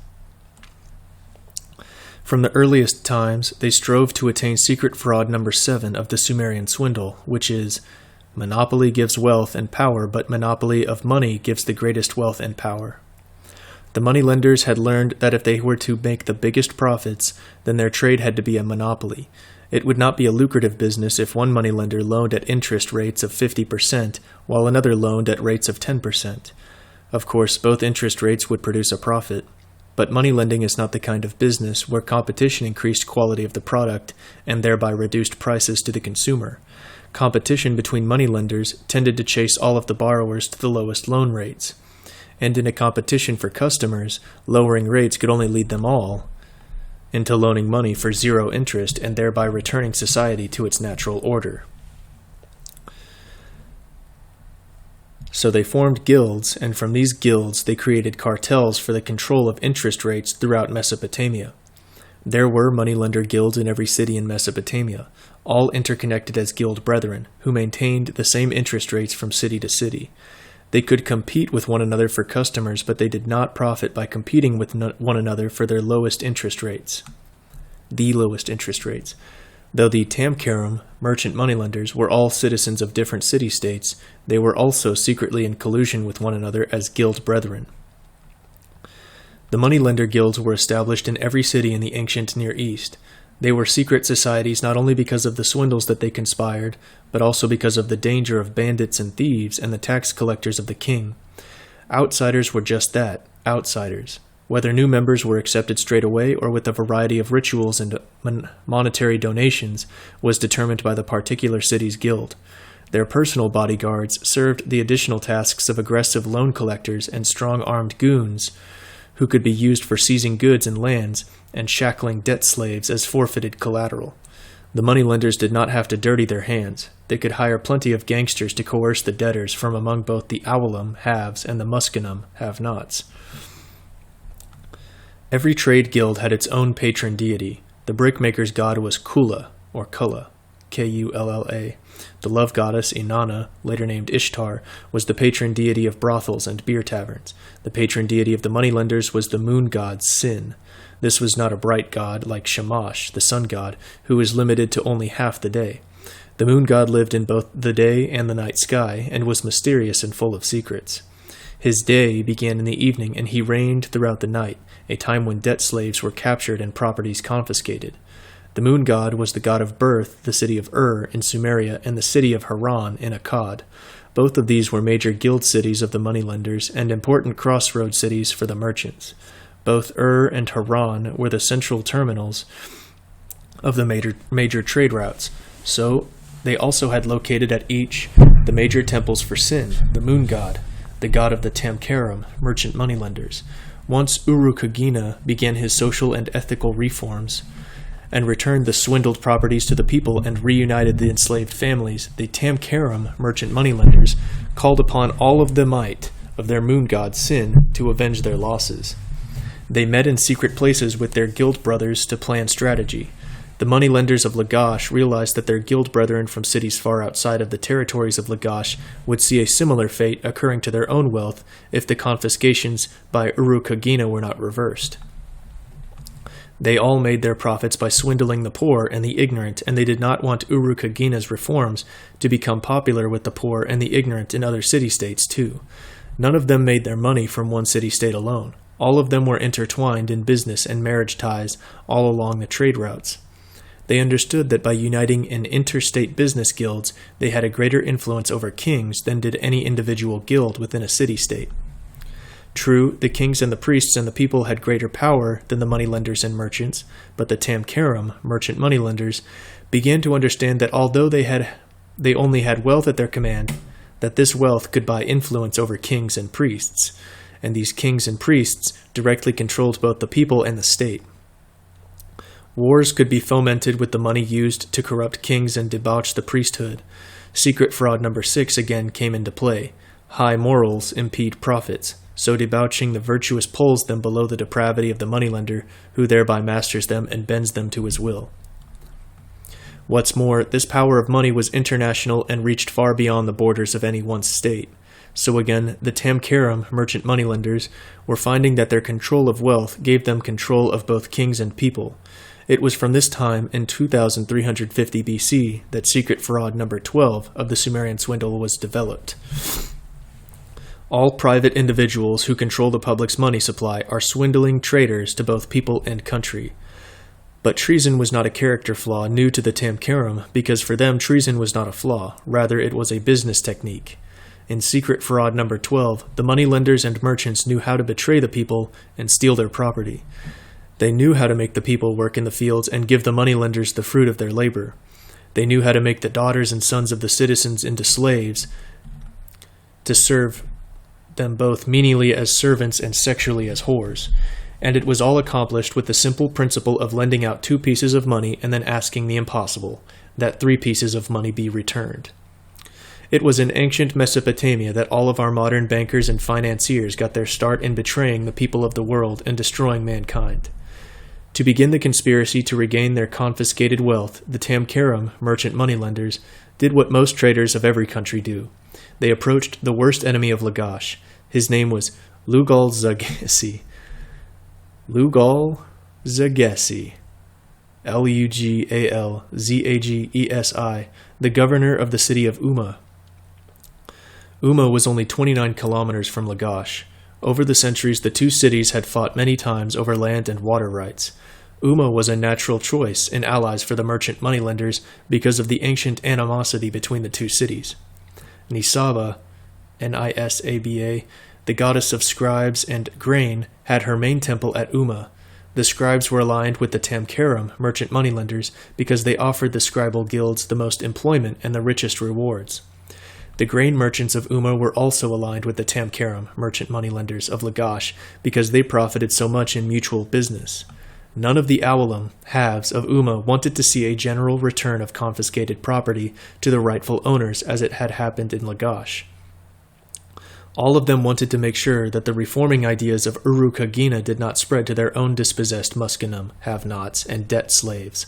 From the earliest times, they strove to attain secret fraud number 7 of the Sumerian swindle, which is, monopoly gives wealth and power, but monopoly of money gives the greatest wealth and power. The moneylenders had learned that if they were to make the biggest profits, then their trade had to be a monopoly. It would not be a lucrative business if one moneylender loaned at interest rates of 50%, while another loaned at rates of 10%. Of course, both interest rates would produce a profit. But money lending is not the kind of business where competition increased quality of the product and thereby reduced prices to the consumer. Competition between moneylenders tended to chase all of the borrowers to the lowest loan rates. And in a competition for customers, lowering rates could only lead them all into loaning money for zero interest and thereby returning society to its natural order. So they formed guilds, and from these guilds they created cartels for the control of interest rates throughout Mesopotamia. There were moneylender guilds in every city in Mesopotamia, all interconnected as guild brethren, who maintained the same interest rates from city to city. They could compete with one another for customers, but they did not profit by competing with one another for their lowest interest rates. The lowest interest rates. Though the Tamkaram, merchant moneylenders, were all citizens of different city-states, they were also secretly in collusion with one another as guild brethren. The moneylender guilds were established in every city in the ancient Near East. They were secret societies not only because of the swindles that they conspired, but also because of the danger of bandits and thieves and the tax collectors of the king. Outsiders were just that, outsiders. Whether new members were accepted straight away or with a variety of rituals and monetary donations was determined by the particular city's guild. Their personal bodyguards served the additional tasks of aggressive loan collectors and strong-armed goons who could be used for seizing goods and lands and shackling debt slaves as forfeited collateral. The moneylenders did not have to dirty their hands. They could hire plenty of gangsters to coerce the debtors from among both the Awalam haves and the Muskanum have-nots. Every trade guild had its own patron deity. The brickmaker's god was Kula, or Kulla, Kulla. The love goddess Inanna, later named Ishtar, was the patron deity of brothels and beer taverns. The patron deity of the moneylenders was the moon god Sin. This was not a bright god like Shamash, the sun god, who was limited to only half the day. The moon god lived in both the day and the night sky, and was mysterious and full of secrets. His day began in the evening, and he reigned throughout the night, a time when debt slaves were captured and properties confiscated. The moon god was the god of birth, the city of in Sumeria, and the city of Haran in Akkad. Both of these were major guild cities of the moneylenders and important crossroad cities for the merchants. Both and Haran were the central terminals of the major trade routes. So, They also had located at each the major temples for Sin, the moon god, the god of the Tamkaram, merchant moneylenders. Once Urukagina began his social and ethical reforms and returned the swindled properties to the people and reunited the enslaved families, the Tamkaram, merchant moneylenders, called upon all of the might of their moon god Sin to avenge their losses. They met in secret places with their guild brothers to plan strategy. The moneylenders of Lagash realized that their guild brethren from cities far outside of the territories of Lagash would see a similar fate occurring to their own wealth if the confiscations by Urukagina were not reversed. They all made their profits by swindling the poor and the ignorant, and they did not want Urukagina's reforms to become popular with the poor and the ignorant in other city-states too. None of them made their money from one city-state alone. All of them were intertwined in business and marriage ties all along the trade routes. They understood that by uniting in interstate business guilds, they had a greater influence over kings than did any individual guild within a city-state. True, the kings and the priests and the people had greater power than the moneylenders and merchants, but the Tamkaram, merchant moneylenders, began to understand that although they only had wealth at their command, that this wealth could buy influence over kings and priests, and these kings and priests directly controlled both the people and the state. Wars could be fomented with the money used to corrupt kings and debauch the priesthood. Secret fraud number 6 again came into play. High morals impede profits, so debauching the virtuous pulls them below the depravity of the moneylender, who thereby masters them and bends them to his will. What's more, this power of money was international and reached far beyond the borders of any one state. So again, the Tamkaram, merchant moneylenders, were finding that their control of wealth gave them control of both kings and people. It was from this time, in 2350 BC, that secret fraud number 12 of the Sumerian Swindle was developed. All private individuals who control the public's money supply are swindling traitors to both people and country. But treason was not a character flaw new to the Tamkaram, because for them treason was not a flaw, rather it was a business technique. In secret fraud number 12, the moneylenders and merchants knew how to betray the people and steal their property. They knew how to make the people work in the fields and give the moneylenders the fruit of their labor. They knew how to make the daughters and sons of the citizens into slaves to serve them both menially as servants and sexually as whores. And it was all accomplished with the simple principle of lending out 2 pieces of money and then asking the impossible, that 3 pieces of money be returned. It was in ancient Mesopotamia that all of our modern bankers and financiers got their start in betraying the people of the world and destroying mankind. To begin the conspiracy to regain their confiscated wealth, the Tamkaram, merchant moneylenders, did what most traders of every country do. They approached the worst enemy of Lagash. His name was Lugal-Zagesi. Lugal-Zagesi. Lugalzagesi, the governor of the city of Umma. Umma was only 29 kilometers from Lagash. Over the centuries, the two cities had fought many times over land and water rights. Umma was a natural choice in allies for the merchant moneylenders because of the ancient animosity between the two cities. Nisaba, Nisaba, the goddess of scribes and grain, had her main temple at Umma. The scribes were aligned with the Tamkaram, merchant moneylenders, because they offered the scribal guilds the most employment and the richest rewards. The grain merchants of Umma were also aligned with the Tamkaram, merchant moneylenders of Lagash, because they profited so much in mutual business. None of the Awalim, halves of Umma, wanted to see a general return of confiscated property to the rightful owners as it had happened in Lagash. All of them wanted to make sure that the reforming ideas of Urukagina did not spread to their own dispossessed Muskanum, have-nots, and debt slaves.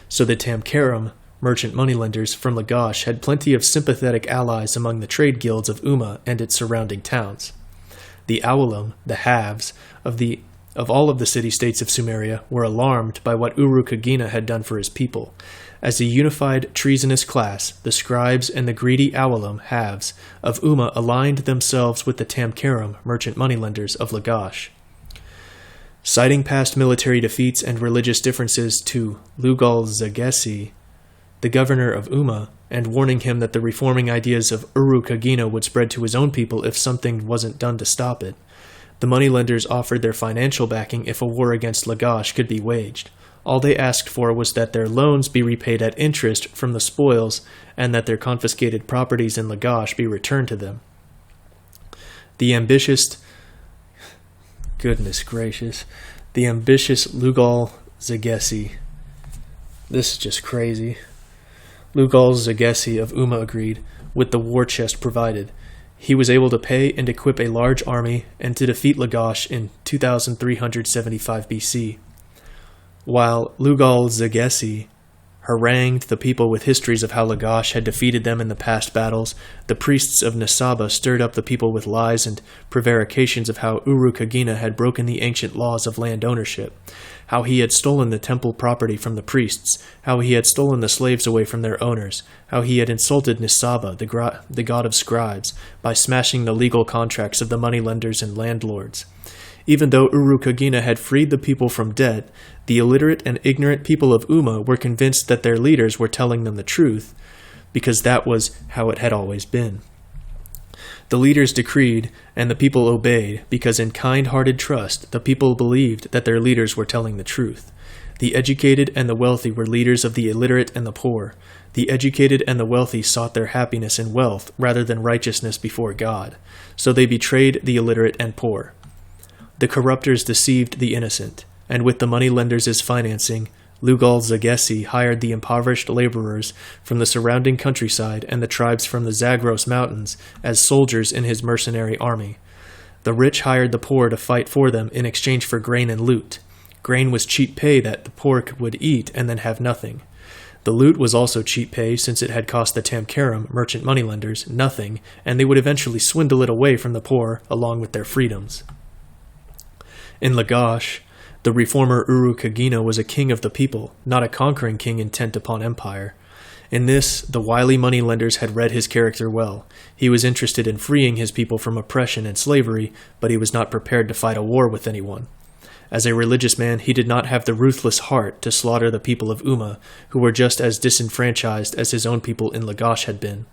So the Tamkaram, merchant moneylenders from Lagash, had plenty of sympathetic allies among the trade guilds of Umma and its surrounding towns. The Awalim, the haves, of all of the city-states of Sumeria, were alarmed by what Urukagina had done for his people. As a unified treasonous class, the scribes and the greedy Awalim, halves, of Umma aligned themselves with the Tamkaram, merchant moneylenders of Lagash. Citing past military defeats and religious differences to Lugal-Zagesi, the governor of Umma, and warning him that the reforming ideas of Urukagina would spread to his own people if something wasn't done to stop it, the moneylenders offered their financial backing if a war against Lagash could be waged. All they asked for was that their loans be repaid at interest from the spoils, and that their confiscated properties in Lagash be returned to them. The ambitious Lugal Zagesi. This is just crazy. Lugal Zagesi of Umma agreed, with the war chest provided. He was able to pay and equip a large army and to defeat Lagash in 2375 BC. While Lugal Zagesi harangued the people with histories of how Lagash had defeated them in the past battles, the priests of Nisaba stirred up the people with lies and prevarications of how Urukagina had broken the ancient laws of land ownership, how he had stolen the temple property from the priests, how he had stolen the slaves away from their owners, how he had insulted Nisaba, the god of scribes, by smashing the legal contracts of the moneylenders and landlords. Even though Urukagina had freed the people from debt, the illiterate and ignorant people of Umma were convinced that their leaders were telling them the truth, because that was how it had always been. The leaders decreed, and the people obeyed, because in kind-hearted trust, the people believed that their leaders were telling the truth. The educated and the wealthy were leaders of the illiterate and the poor. The educated and the wealthy sought their happiness in wealth rather than righteousness before God, so they betrayed the illiterate and poor. The corruptors deceived the innocent, and with the moneylenders as financing, Lugal Zagesi hired the impoverished laborers from the surrounding countryside and the tribes from the Zagros Mountains as soldiers in his mercenary army. The rich hired the poor to fight for them in exchange for grain and loot. Grain was cheap pay that the poor would eat and then have nothing. The loot was also cheap pay since it had cost the Tamkaram, merchant moneylenders, nothing, and they would eventually swindle it away from the poor along with their freedoms. In Lagash, the reformer Urukagina was a king of the people, not a conquering king intent upon empire. In this, the wily moneylenders had read his character well. He was interested in freeing his people from oppression and slavery, but he was not prepared to fight a war with anyone. As a religious man, he did not have the ruthless heart to slaughter the people of Umma, who were just as disenfranchised as his own people in Lagash had been.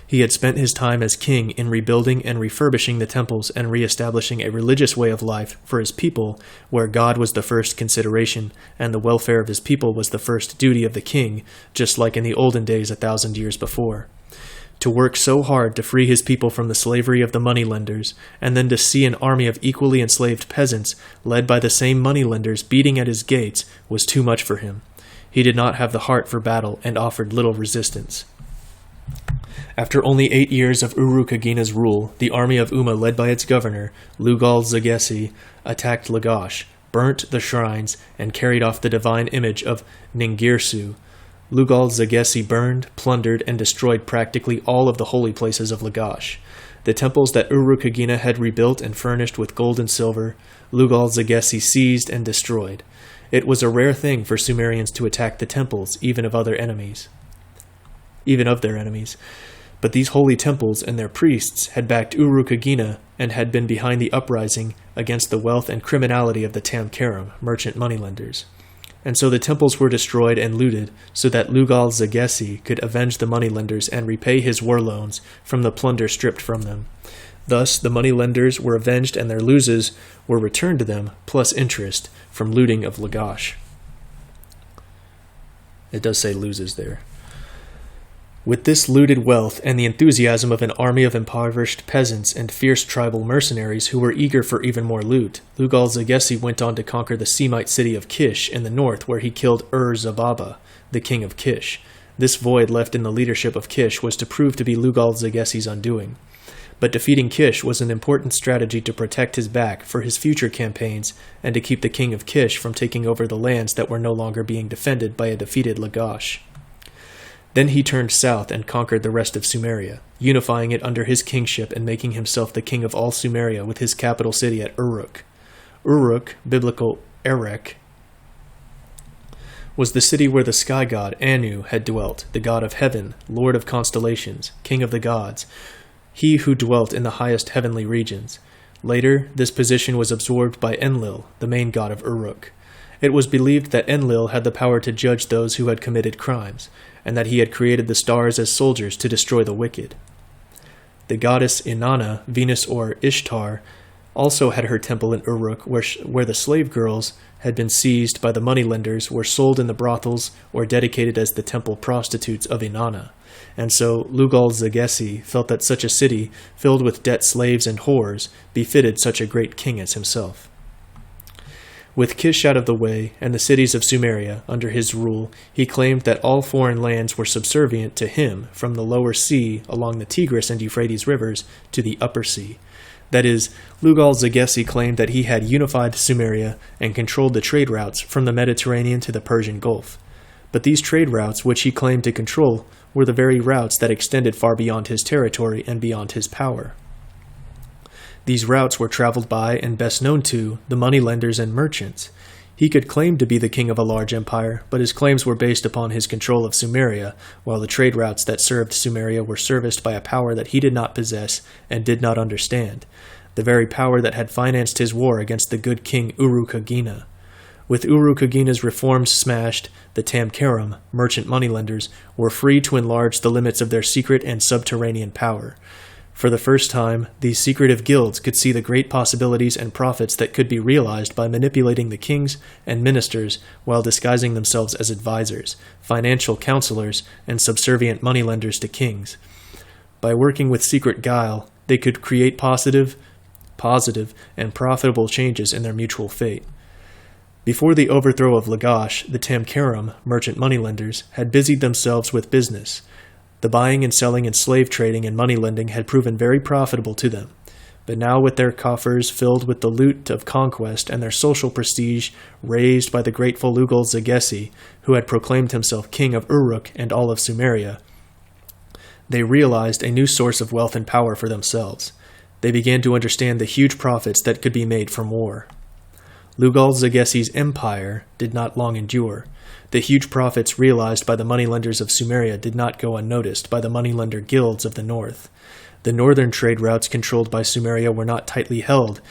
He had spent his time as king in rebuilding and refurbishing the temples and reestablishing a religious way of life for his people, where God was the first consideration, and the welfare of his people was the first duty of the king, just like in the olden days 1,000 years before. To work so hard to free his people from the slavery of the moneylenders, and then to see an army of equally enslaved peasants, led by the same moneylenders, beating at his gates, was too much for him. He did not have the heart for battle and offered little resistance. After only 8 years of Urukagina's rule, the army of Umma, led by its governor, Lugal Zagesi, attacked Lagash, burnt the shrines, and carried off the divine image of Ningirsu. Lugal Zagesi burned, plundered, and destroyed practically all of the holy places of Lagash. The temples that Urukagina had rebuilt and furnished with gold and silver, Lugal Zagesi seized and destroyed. It was a rare thing for Sumerians to attack the temples, even of their enemies. But these holy temples and their priests had backed Urukagina and had been behind the uprising against the wealth and criminality of the Tamkaram, merchant moneylenders. And so the temples were destroyed and looted so that Lugal Zagesi could avenge the moneylenders and repay his war loans from the plunder stripped from them. Thus, the moneylenders were avenged and their losses were returned to them, plus interest, from looting of Lagash. It does say loses there. With this looted wealth and the enthusiasm of an army of impoverished peasants and fierce tribal mercenaries who were eager for even more loot, Lugal Zagesi went on to conquer the Semite city of Kish in the north, where he killed Zababa, the king of Kish. This void left in the leadership of Kish was to prove to be Lugal Zagesi's undoing. But defeating Kish was an important strategy to protect his back for his future campaigns and to keep the king of Kish from taking over the lands that were no longer being defended by a defeated Lagash. Then he turned south and conquered the rest of Sumeria, unifying it under his kingship and making himself the king of all Sumeria with his capital city at Uruk. Uruk, biblical Erech, was the city where the sky god Anu had dwelt, the god of heaven, lord of constellations, king of the gods, he who dwelt in the highest heavenly regions. Later, this position was absorbed by Enlil, the main god of Uruk. It was believed that Enlil had the power to judge those who had committed crimes, and that he had created the stars as soldiers to destroy the wicked. The goddess Inanna, Venus or Ishtar, also had her temple in Uruk, where the slave girls had been seized by the moneylenders, were sold in the brothels, or dedicated as the temple prostitutes of Inanna. And so Lugal-Zaggesi felt that such a city, filled with debt slaves and whores, befitted such a great king as himself. With Kish out of the way, and the cities of Sumeria under his rule, he claimed that all foreign lands were subservient to him, from the lower sea along the Tigris and Euphrates rivers to the upper sea. That is, Lugal-Zaggesi claimed that he had unified Sumeria and controlled the trade routes from the Mediterranean to the Persian Gulf. But these trade routes, which he claimed to control, were the very routes that extended far beyond his territory and beyond his power. These routes were traveled by, and best known to, the moneylenders and merchants. He could claim to be the king of a large empire, but his claims were based upon his control of Sumeria, while the trade routes that served Sumeria were serviced by a power that he did not possess and did not understand, the very power that had financed his war against the good king Uruk-agina. With Uruk-agina's reforms smashed, the Tamkerum, merchant moneylenders, were free to enlarge the limits of their secret and subterranean power. For the first time, these secretive guilds could see the great possibilities and profits that could be realized by manipulating the kings and ministers while disguising themselves as advisors, financial counselors, and subservient moneylenders to kings. By working with secret guile, they could create positive, and profitable changes in their mutual fate. Before the overthrow of Lagash, the Tamkerum, merchant moneylenders, had busied themselves with business. The buying and selling and slave trading and moneylending had proven very profitable to them. But now, with their coffers filled with the loot of conquest and their social prestige raised by the grateful Lugal-Zaggesi, who had proclaimed himself king of Uruk and all of Sumeria, they realized a new source of wealth and power for themselves. They began to understand the huge profits that could be made from war. Lugal-Zaggesi's empire did not long endure. The huge profits realized by the moneylenders of Sumeria did not go unnoticed by the moneylender guilds of the north. The northern trade routes controlled by Sumeria were not tightly held,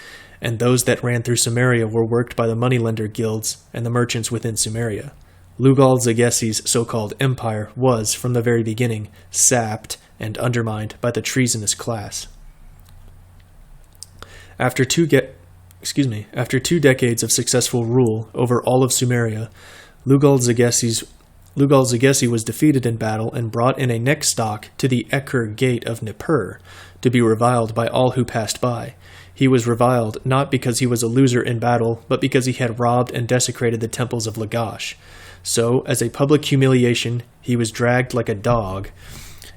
and those that ran through Sumeria were worked by the moneylender guilds and the merchants within Sumeria. Lugal-Zaggesi's so-called empire was, from the very beginning, sapped and undermined by the treasonous class. After two decades of successful rule over all of Sumeria, Lugal-Zaggesi was defeated in battle and brought in a neck stock to the Ekur gate of Nippur, to be reviled by all who passed by. He was reviled not because he was a loser in battle, but because he had robbed and desecrated the temples of Lagash. So, as a public humiliation, he was dragged like a dog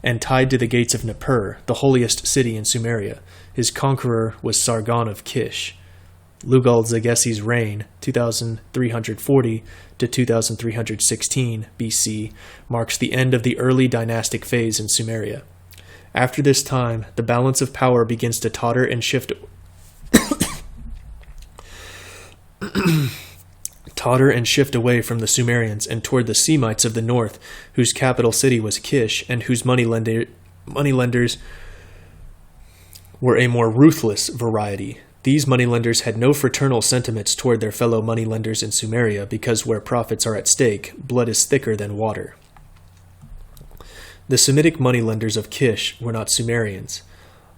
and tied to the gates of Nippur, the holiest city in Sumeria. His conqueror was Sargon of Kish. Lugal-Zaggesi's reign, 2340 to 2316 BC, marks the end of the early dynastic phase in Sumeria. After this time, the balance of power begins to totter and shift away from the Sumerians and toward the Semites of the north, whose capital city was Kish and whose moneylenders were a more ruthless variety. These moneylenders had no fraternal sentiments toward their fellow moneylenders in Sumeria because where profits are at stake, blood is thicker than water. The Semitic moneylenders of Kish were not Sumerians.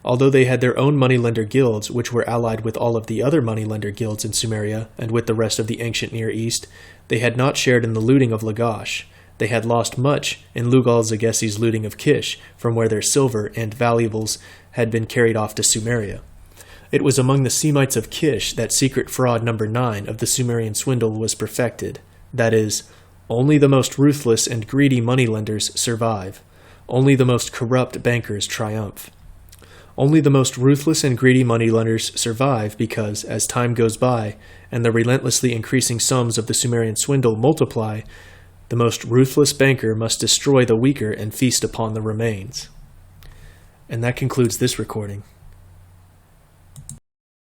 Although they had their own moneylender guilds, which were allied with all of the other moneylender guilds in Sumeria and with the rest of the ancient Near East, they had not shared in the looting of Lagash. They had lost much in Lugal-Zaggesi's looting of Kish, from where their silver and valuables had been carried off to Sumeria. It was among the Semites of Kish that secret fraud number 9 of the Sumerian swindle was perfected. That is, only the most ruthless and greedy moneylenders survive. Only the most corrupt bankers triumph. Only the most ruthless and greedy moneylenders survive because, as time goes by, and the relentlessly increasing sums of the Sumerian swindle multiply, the most ruthless banker must destroy the weaker and feast upon the remains. And that concludes this recording.